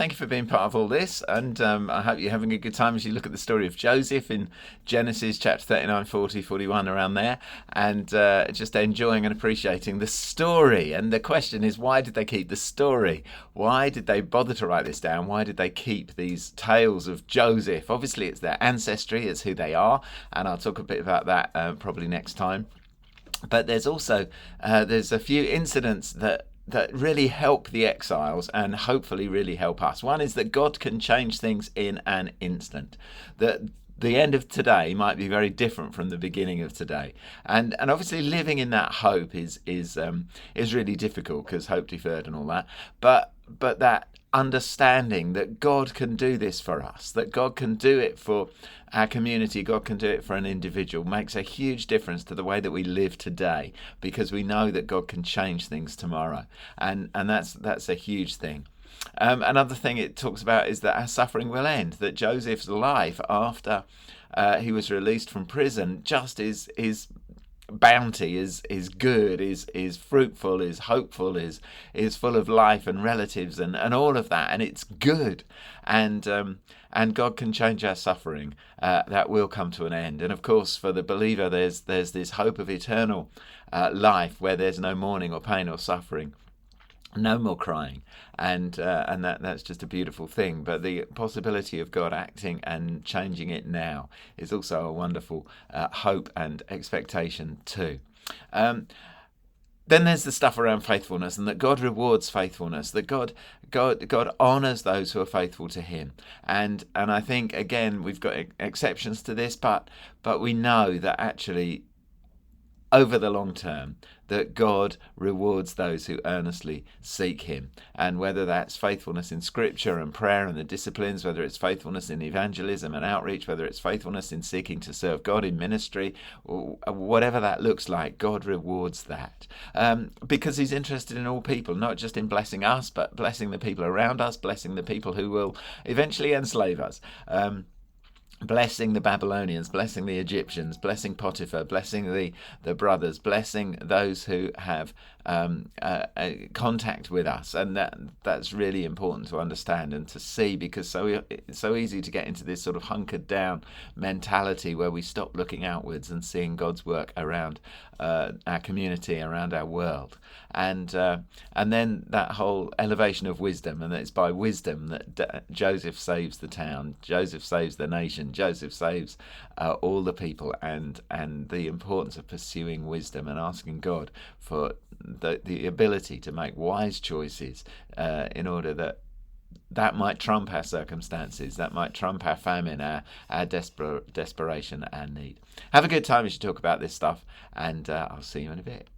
Thank you for being part of all this, and I hope you're having a good time as you look at the story of Joseph in Genesis chapter 39, 40, 41, around there, and just enjoying and appreciating the story. And the question is, why did they keep the story? Why did they bother to write this down? Why did they keep these tales of Joseph? Obviously, it's their ancestry, it's who they are, and I'll talk a bit about that probably next time. But there's also there's a few incidents that really help the exiles and hopefully really help us. One is that God can change things in an instant. That the end of today might be very different from the beginning of today, and obviously living in that hope is really difficult because hope deferred and all that. But that understanding that God can do this for us, that God can do it for our community, God can do it for an individual, makes a huge difference to the way that we live today, because we know that God can change things tomorrow, and that's a huge thing. Another thing it talks about is that our suffering will end, that Joseph's life after he was released from prison just is bounty, is good, is fruitful, is hopeful, is full of life and relatives and all of that, and it's good, and God can change our suffering. That will come to an end. And of course, for the believer, there's this hope of eternal life where there's no mourning or pain or suffering, no more crying, and that's just a beautiful thing. But the possibility of God acting and changing it now is also a wonderful hope and expectation too. Then there's the stuff around faithfulness, and that God rewards faithfulness, that God honours those who are faithful to Him, and I think again we've got exceptions to this, but we know that actually over the long term, that God rewards those who earnestly seek Him. And whether that's faithfulness in Scripture and prayer and the disciplines, whether it's faithfulness in evangelism and outreach, whether it's faithfulness in seeking to serve God in ministry, or whatever that looks like, God rewards that. Because He's interested in all people, not just in blessing us, but blessing the people around us, blessing the people who will eventually enslave us. Blessing the Babylonians, blessing the Egyptians, blessing Potiphar, blessing the brothers, blessing those who have contact with us, and that's really important to understand and to see, because it's so easy to get into this sort of hunkered down mentality where we stop looking outwards and seeing God's work around our community, around our world, and then that whole elevation of wisdom, and it's by wisdom that Joseph saves the town, Joseph saves the nation, Joseph saves all the people, and the importance of pursuing wisdom and asking God for the ability to make wise choices in order that might trump our circumstances, that might trump our famine, our desperation, our need. Have a good time as you talk about this stuff, and I'll see you in a bit.